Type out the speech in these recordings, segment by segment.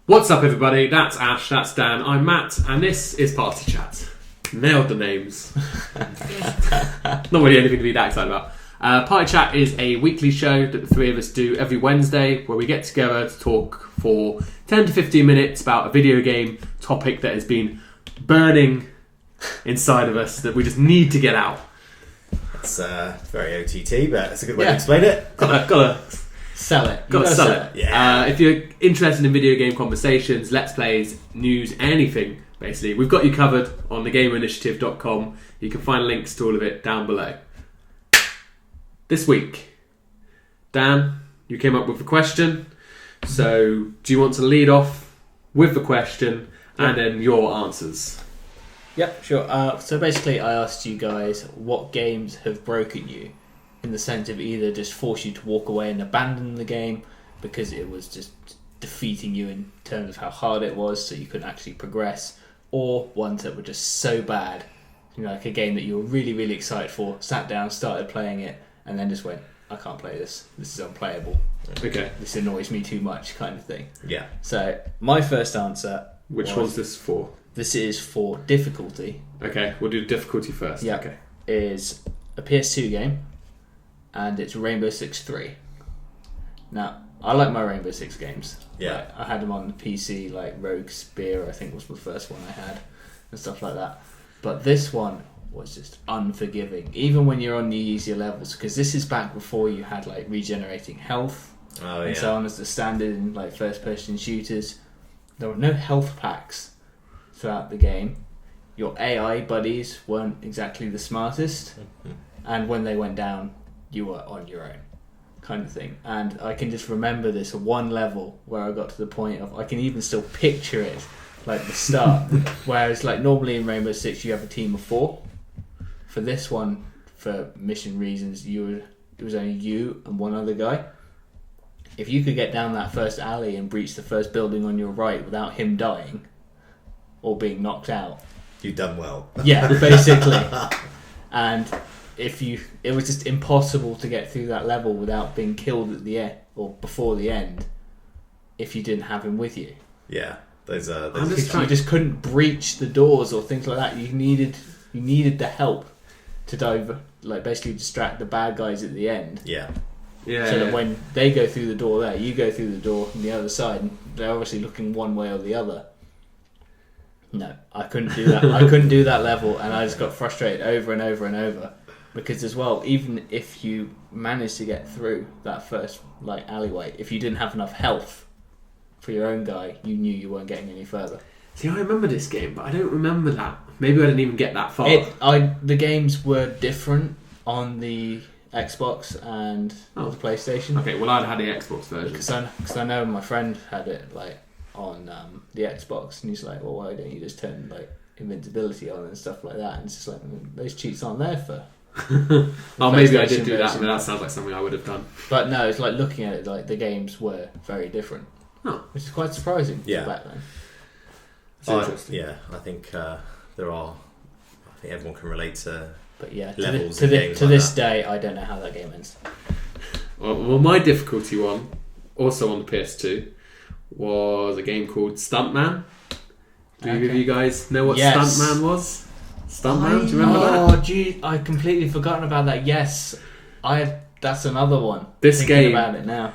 What's up, everybody? That's Ash, that's Dan, I'm Matt, and this is Party Chat. Nailed the names. Not really anything to be that excited about. Party Chat is a weekly show that the three of us do every Wednesday, where we get together to talk for 10 to 15 minutes about a video game topic that has been burning inside of us that we just need to get out. It's very OTT, but it's a good way to explain it. Gotta sell it. Gotta sell it. Yeah. If you're interested in video game conversations, let's plays, news, anything, basically, we've got you covered on thegamerinitiative.com. You can find links to all of it down below. This week, Dan, you came up with a question. So, do you want to lead off with the question and then your answers? Yep, sure. So basically, I asked you guys what games have broken you, in the sense of either just force you to walk away and abandon the game because it was just defeating you in terms of how hard it was, so you couldn't actually progress, or ones that were just so bad, you know, like a game that you were really, really excited for, sat down, started playing it, and then just went, I can't play this. This is unplayable. Okay. This annoys me too much, kind of thing. Yeah. So my first answer. Which one's this for? This is for difficulty. Okay, we'll do difficulty first. Yeah. Okay. Is a PS2 game, and it's Rainbow Six 3. Now, I like my Rainbow Six games. Yeah. Like, I had them on the PC, like Rogue Spear, I think was the first one I had, and stuff like that. But this one was just unforgiving, even when you're on the easier levels, because this is back before you had like regenerating health and so on as the standard in like first-person shooters. There were no health packs throughout the game. Your AI buddies weren't exactly the smartest, and when they went down, you were on your own, kind of thing. And I can just remember this one level where I got to the point of, I can even still picture it, like the start. Whereas like normally in Rainbow Six you have a team of 4. For this one, for mission reasons, it was only you and one other guy. If you could get down that first alley and breach the first building on your right without him dying or being knocked out, you've done well. Yeah, basically. And it was just impossible to get through that level without being killed at the end or before the end if you didn't have him with you. Yeah, you just couldn't breach the doors or things like that. You needed the help to basically distract the bad guys at the end. Yeah. Yeah. So that when they go through the door there, you go through the door on the other side, and they're obviously looking one way or the other. No, I couldn't do that. I couldn't do that level, and I just got frustrated over and over and over. Because as well, even if you managed to get through that first like alleyway, if you didn't have enough health for your own guy, you knew you weren't getting any further. See, I remember this game, but I don't remember that. Maybe I didn't even get that far. The games were different on the Xbox and the PlayStation. Okay, well I'd had the Xbox version. Because I know my friend had it like on the Xbox, and he's like, well, why don't you just turn like invincibility on and stuff like that? And it's just like, those cheats aren't there for... Oh, maybe I did do that. I mean, that sounds like something I would have done. But no, it's like looking at it, like the games were very different, which is quite surprising. For back then. It's interesting. Yeah, I think there are. I think everyone can relate to. But yeah, levels to games this day, I don't know how that game ends. Well, my difficulty one, also on the PS2, was a game called Stuntman. Do any of you guys know what Stuntman was? Stuntman, do you remember that? Oh, gee, I completely forgotten about that. Yes, that's another one. This game, about it now.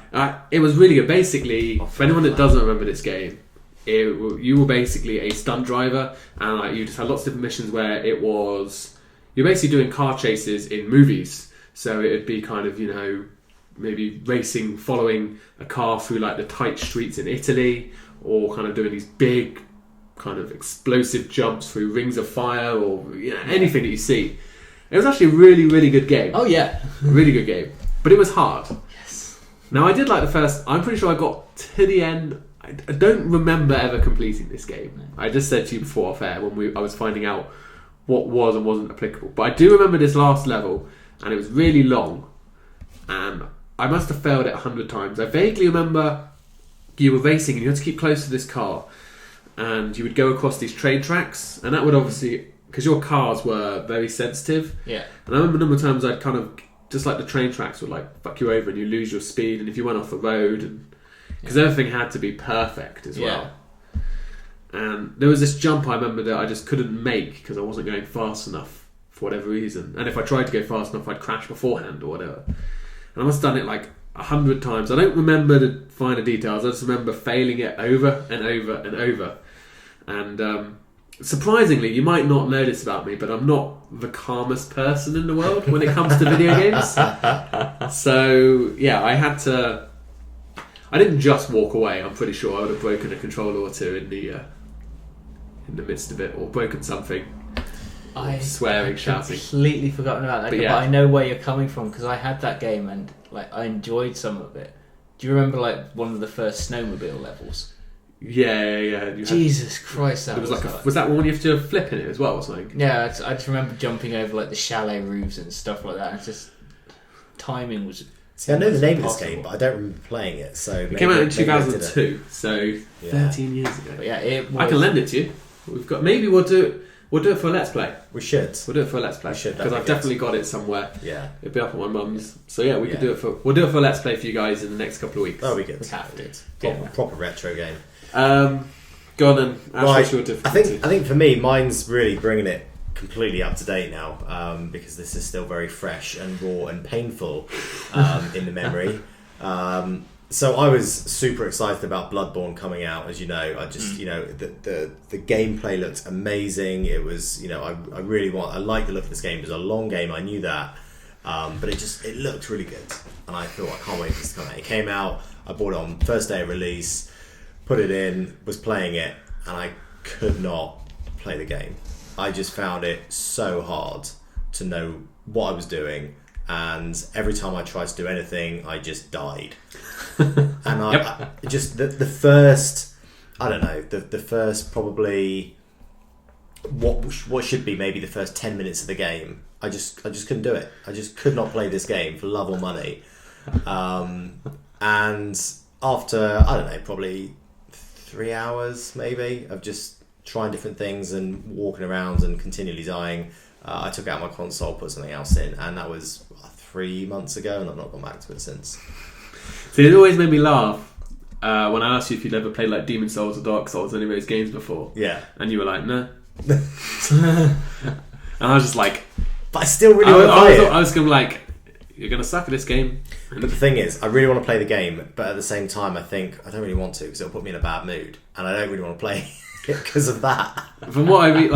It was really good. Basically, for anyone that doesn't remember this game, you were basically a stunt driver, and you just had lots of different missions where you're basically doing car chases in movies. So it would be kind of, maybe racing, following a car through like the tight streets in Italy, or kind of doing these big kind of explosive jumps through rings of fire, or anything that you see. It was actually a really, really good game. Oh yeah. A really good game. But it was hard. Yes. Now I did like the first, I'm pretty sure I got to the end. I don't remember ever completing this game. I just said to you before off air when I was finding out what was and wasn't applicable. But I do remember this last level, and it was really long, and I must have failed it 100 times. I vaguely remember you were racing and you had to keep close to this car, and you would go across these train tracks, and that would obviously, because your cars were very sensitive. Yeah. And I remember a number of times I'd kind of, just like the train tracks would like fuck you over and you lose your speed, and if you went off the road, and because everything had to be perfect as well. And there was this jump I remember that I just couldn't make because I wasn't going fast enough for whatever reason. And if I tried to go fast enough, I'd crash beforehand or whatever. And I must have done it like 100 times. I don't remember the finer details. I just remember failing it over and over and over. And surprisingly, you might not know this about me, but I'm not the calmest person in the world when it comes to video games. So yeah, I didn't just walk away. I'm pretty sure I would have broken a controller or two in the midst of it, or broken something. Swearing, shouting. Completely forgotten about that. But I know where you're coming from because I had that game and like I enjoyed some of it. Do you remember like one of the first snowmobile levels? Yeah. Jesus Christ, that was like was that one you have to flip in it as well or something? Yeah, I just remember jumping over like the chalet roofs and stuff like that. And it's just timing was. See, I know the name of this game, but I don't remember playing it. So it came out in 2002, so 13 years ago. But yeah, I can lend it to you. Maybe we'll do it for a Let's Play. We should. We'll do it for a Let's Play because I've definitely got it somewhere. Yeah, it'll be up at my mum's. So yeah, we'll do it for a Let's Play for you guys in the next couple of weeks. That'll be good. We have to. Proper retro game. Go on then. Ash, what's your I think for me, mine's really bringing it completely up to date now because this is still very fresh and raw and painful in the memory. So I was super excited about Bloodborne coming out, as you know. I just, the gameplay looked amazing. It was, I like the look of this game. It was a long game, I knew that, but it looked really good, and I thought I can't wait for this to come out. It came out. I bought it on first day of release, put it in, was playing it, and I could not play the game. I just found it so hard to know what I was doing, and every time I tried to do anything, I just died. And I just the first, I don't know, the first probably what should be maybe the first 10 minutes of the game, I just couldn't do it. I just could not play this game for love or money. And after, I don't know, probably 3 hours maybe of just trying different things and walking around and continually dying, I took out my console, put something else in, and that was 3 months ago, and I've not gone back to it since. See, it always made me laugh when I asked you if you'd ever played like Demon Souls or Dark Souls, any of those games before. Yeah. And you were like, no. And I was just like... But I still really want to play it. I was going to be like, you're going to suck at this game. But the thing is, I really want to play the game, but at the same time, I think I don't really want to because it'll put me in a bad mood, and I don't really want to play it because of that. From what I read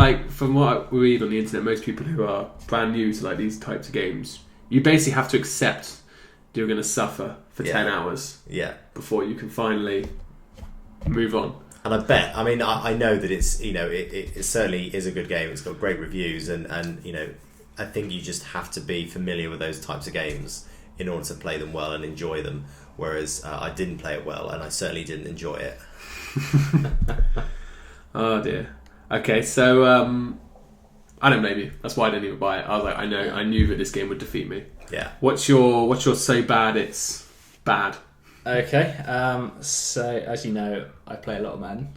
on the internet, most people who are brand new to like these types of games, you basically have to accept you're going to suffer for 10 hours before you can finally move on. And I know that it's, it certainly is a good game. It's got great reviews, and I think you just have to be familiar with those types of games in order to play them well and enjoy them. Whereas I didn't play it well, and I certainly didn't enjoy it. Oh dear. Okay, so I don't blame you. That's why I didn't even buy it. I was like, I knew that this game would defeat me. Yeah. What's your so bad it's bad? Okay. So as you know, I play a lot of Madden.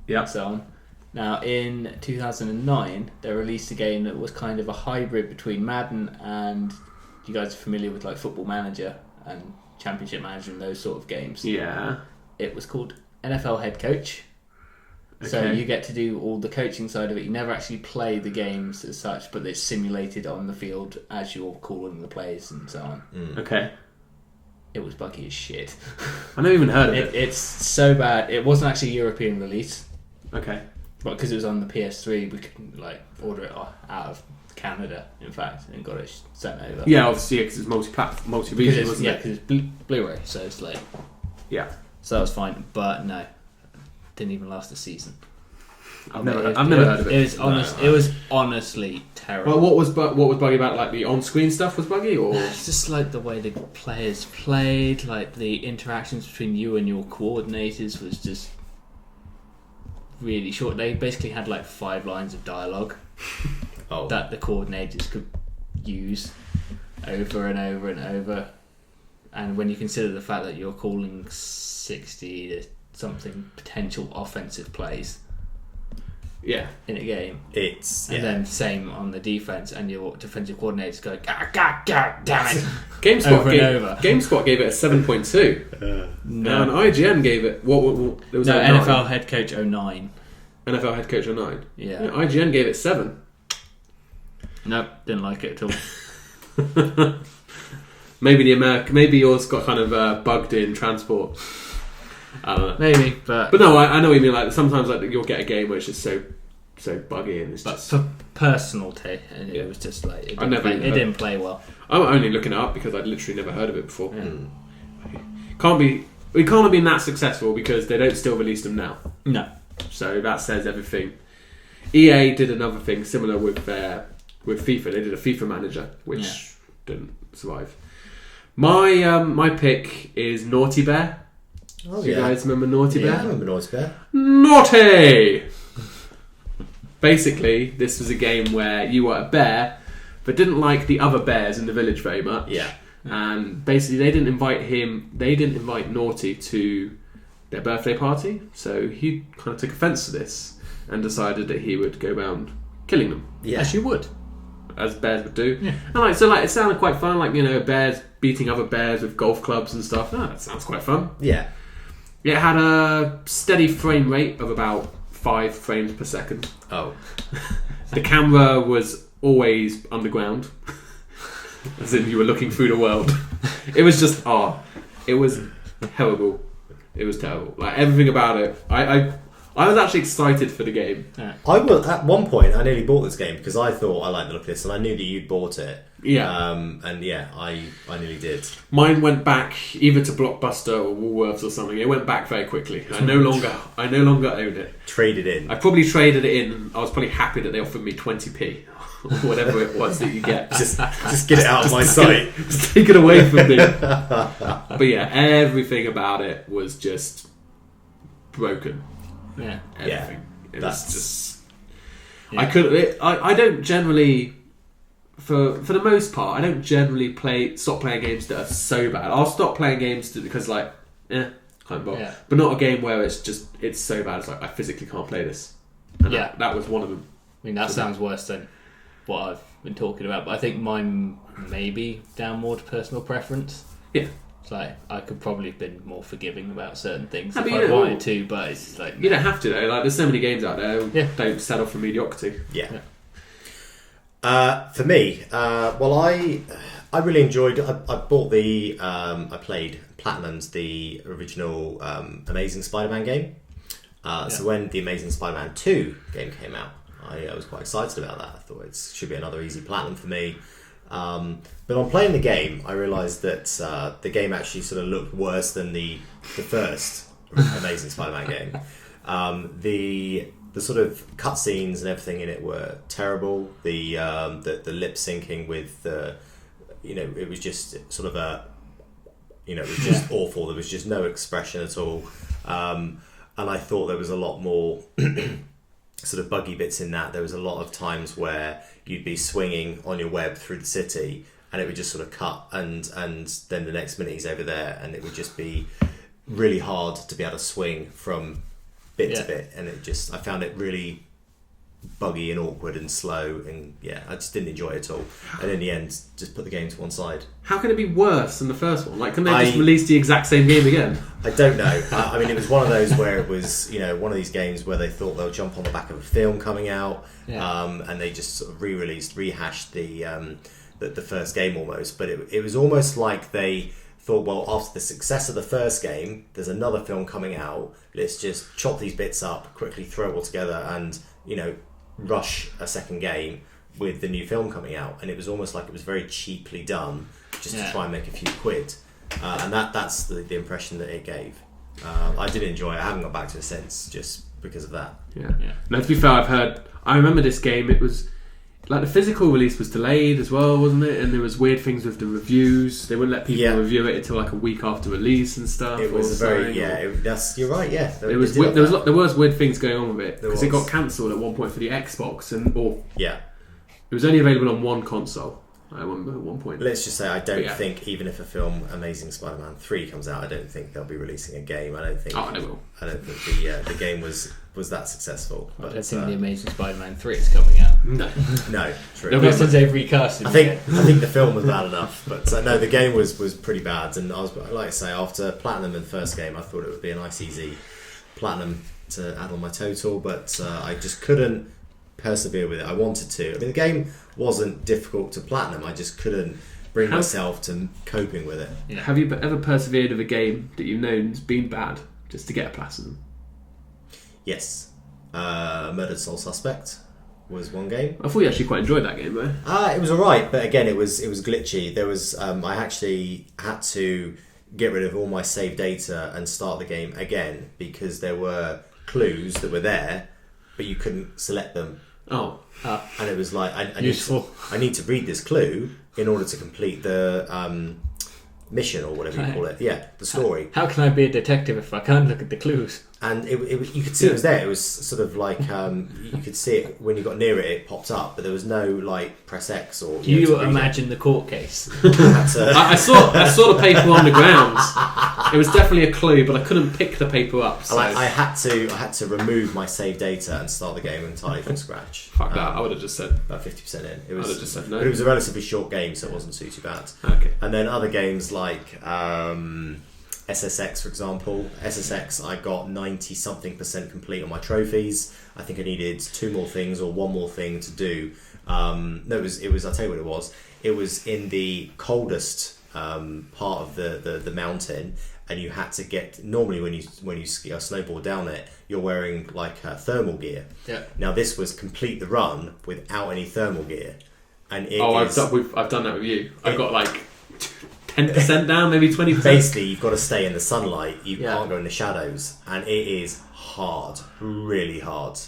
Yeah. And so on. Now, in 2009, they released a game that was kind of a hybrid between Madden and, you guys are familiar with like Football Manager and Championship Manager and those sort of games. Yeah. It was called NFL Head Coach. Okay. So you get to do all the coaching side of it. You never actually play the games as such, but it's simulated on the field as you're calling the plays and so on. Okay. It was buggy as shit. I never even heard of it. It's so bad. It wasn't actually a European release. Okay. But because it was on the PS3, we could like order it out of Canada, in fact, and got it sent over. Yeah, obviously, because it's multi-region, wasn't it? Yeah, because it's Blu-ray, so it's like... Yeah. So that was fine, but no. Didn't even last a season. I've never heard of it. It was honestly terrible. Well, what was buggy about? Like the on-screen stuff was buggy, or it's just like the way the players played, like the interactions between you and your coordinators was just really short. They basically had like 5 lines of dialogue that the coordinators could use over and over and over. And when you consider the fact that you're calling 60 to something potential offensive plays in a game, then same on the defense, and your defensive coordinators go God damn it. GameSpot gave it a 7.2. No, and IGN gave it what there was NFL Head Coach 09. NFL Head Coach 09. Yeah. IGN gave it 7. Nope, didn't like it at all. Maybe yours got kind of bugged in transport. I don't know. Maybe, but no, I know what you mean. Like sometimes, like you'll get a game which is so buggy and it's but just. for personal taste, and it was just like it didn't play well. I'm only looking it up because I'd literally never heard of it before. Yeah. We can't have been that successful because they don't still release them now. No. So that says everything. EA did another thing similar with FIFA. They did a FIFA manager, which didn't survive. My pick is Naughty Bear. Oh, Do you guys remember Naughty Bear? Yeah, I remember Naughty Bear. Naughty! Basically, this was a game where you were a bear, but didn't like the other bears in the village very much. Yeah. And basically, they didn't invite Naughty to their birthday party, so he kind of took offence to this and decided that he would go around killing them. Yeah. As you would. As bears would do. Yeah. And it sounded quite fun, bears beating other bears with golf clubs and stuff. Oh, that sounds quite fun. Yeah. It had a steady frame rate of about 5 frames per second. Oh. The camera was always underground. As in you were looking through the world. It was just, it was terrible. It was terrible. Like everything about it. I was actually excited for the game. Yeah. At one point, I nearly bought this game because I thought I liked the look of this, and I knew that you'd bought it. Yeah. I nearly did. Mine went back either to Blockbuster or Woolworths or something. It went back very quickly. I no longer own it. Traded in. I probably traded it in. I was probably happy that they offered me 20p or whatever it was that you get. Just get it out of my sight. Just take it away from me. But yeah, everything about it was just broken. Yeah. Everything. It was just. Yeah. I don't generally. For the most part, I don't generally stop playing games that are so bad. I'll stop playing games because can't bother. Yeah. But not a game where it's so bad. It's like I physically can't play this. And that was one of them. I mean, that sounds worse than what I've been talking about, but I think mine may be down more to personal preference. Yeah. It's like I could probably have been more forgiving about certain things I if mean, I wanted to, but it's like you don't have to though. Like there's so many games out there. Yeah. Don't settle for mediocrity. Yeah. For me, I really enjoyed. I bought I played Platinum's the original Amazing Spider-Man game. So when the Amazing Spider-Man 2 game came out, I was quite excited about that. I thought it should be another easy platinum for me. But on playing the game, I realised that the game actually sort of looked worse than the first Amazing Spider-Man game. The sort of cutscenes and everything in it were terrible. The lip syncing with it was just sort of it was just awful. There was just no expression at all. And I thought there was a lot more sort of buggy bits in that. There was a lot of times where you'd be swinging on your web through the city and it would just sort of cut and then the next minute he's over there and it would just be really hard to be able to swing from bit to bit, and I found it really buggy and awkward and slow, and I just didn't enjoy it at all. And in the end, just put the game to one side. How can it be worse than the first one? Like, can they just release the exact same game again? I don't know. I mean, it was one of those where it was, one of these games where they thought they'll jump on the back of a film coming out, and they just sort of rehashed the first game almost. But it was almost like they thought, well, after the success of the first game, there's another film coming out. Let's just chop these bits up, quickly throw it all together, and rush a second game with the new film coming out. And it was almost like it was very cheaply done, just to try and make a few quid. And that's the impression that it gave. I did enjoy it. I haven't got back to it since, just because of that. Yeah. Now, to be fair, I remember this game. It was like the physical release was delayed as well, wasn't it? And there was weird things with the reviews. They wouldn't let people review it until like a week after release and stuff. It was you're right. Yeah, there was weird things going on with it because it got cancelled at one point for the Xbox it was only available on one console. I remember at one point. Let's just say I don't think even if a film Amazing Spider-Man 3 comes out, I don't think they'll be releasing a game. I don't think. Oh, they will. I don't think the game was that successful. I don't think the Amazing Spider-Man 3 is coming out. No, true. Not since they've recast it. I think the film was bad enough, but no, the game was pretty bad. And I was like I say, after Platinum and the first game, I thought it would be a nice easy platinum to add on my total, but I just couldn't persevere with it. I wanted to. I mean, the game wasn't difficult to platinum. I just couldn't bring myself to coping with it. Yeah. Have you ever persevered with a game that you've known has been bad just to get a platinum? Yes. Murdered Soul Suspect was one game. I thought you actually quite enjoyed that game, though. It was alright, but again, it was glitchy. There was I actually had to get rid of all my save data and start the game again because there were clues that were there, but you couldn't select them. Oh, and it was like I need to read this clue in order to complete the mission or whatever you call it. Yeah, the story. How can I be a detective if I can't look at the clues? And you could see it was there. It was sort of like you could see it when you got near it. It popped up, but there was no like press X or. You imagine the court case. I saw the paper on the ground. It was definitely a clue, but I couldn't pick the paper up. So. I had to remove my save data and start the game entirely from scratch. Fuck that! I would have just said about 50% in. It was. I would have just said no. But it was a relatively short game, so it wasn't too bad. Okay. And then other games like. SSX, for example. SSX, I got 90-something% complete on my trophies. I think I needed 2 more things or 1 more thing to do. No, it was. I'll tell you what it was. It was in the coldest part of the mountain, and you had to get. Normally, when you ski or snowboard down it, you're wearing like thermal gear. Yeah. Now this was complete the run without any thermal gear, and I've done that with you. I've got like. 10% down, maybe 20%. Basically, you've got to stay in the sunlight. You can't go in the shadows, and it is hard, really hard.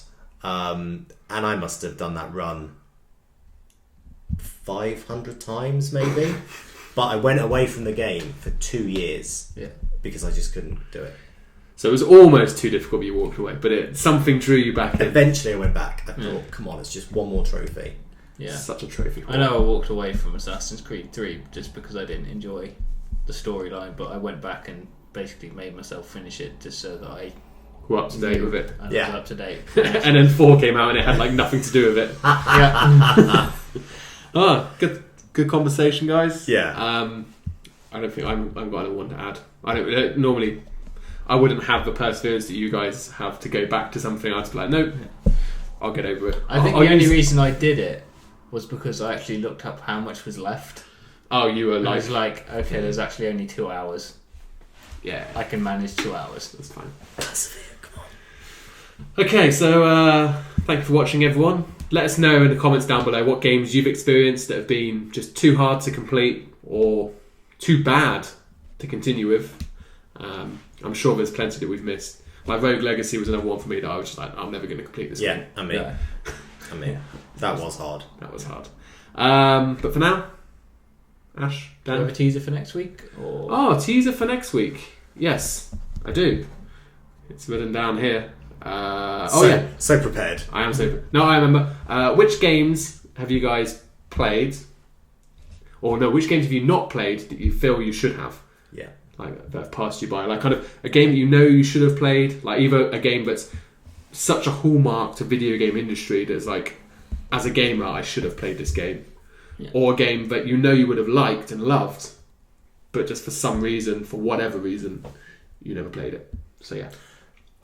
And I must have done that run 500 times, maybe. But I went away from the game for 2 years because I just couldn't do it. So it was almost too difficult, but you walked away. But something drew you back in. Eventually, I went back. I thought, come on, it's just one more trophy. Yeah. Such a trophy. I know I walked away from Assassin's Creed 3 just because I didn't enjoy the storyline, but I went back and basically made myself finish it just so that I were up to date with it. I was up to date. And then 4 came out and it had like nothing to do with it. Yeah. Good conversation, guys. Yeah. I don't think I've got another one to add. I wouldn't have the perseverance that you guys have to go back to something. I'd just be like, nope, I'll get over it. I think the only reason I did it was because I actually looked up how much was left. Oh, you were like... I was like, okay, there's actually only 2 hours. Yeah. I can manage 2 hours. That's fine. Come on. Okay, so thank you for watching, everyone. Let us know in the comments down below what games you've experienced that have been just too hard to complete or too bad to continue with. I'm sure there's plenty that we've missed. Like Rogue Legacy was another one for me that I was just like, I'm never going to complete this game. I mean, that was hard. That was hard. But for now, Ash, Dan. Do you have a teaser for next week? Or? Oh, teaser for next week. Yes, I do. It's written down here. So prepared. I am so. No, I remember. Which games have you guys played? Or no, which games have you not played that you feel you should have? Yeah. Like that have passed you by, like kind of a game that you know you should have played, like either a game that's such a hallmark to video game industry that's like, as a gamer, I should have played this game, or a game that you know you would have liked and loved, but just for some reason, for whatever reason, you never played it. So yeah,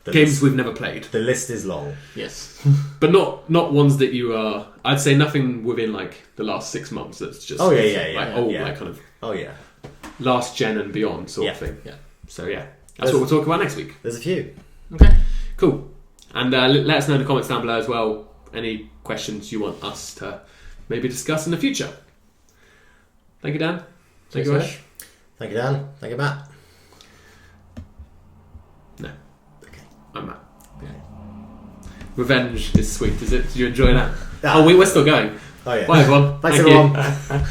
games we've never played. The list is long. Yes, but not ones that you are. I'd say nothing within like the last 6 months. That's just like kind of last gen and beyond sort of thing. Yeah. So yeah, that's what we'll talk about next week. There's a few. Okay. Cool. And let us know in the comments down below as well any questions you want us to maybe discuss in the future. Thank you, Dan. Thank you, Ash. Thank you, Dan. Thank you, Matt. No. Okay. I'm Matt. Okay. Revenge is sweet, is it? Did you enjoy that? We're still going. Oh yeah. Bye everyone. Thanks Thank everyone. You.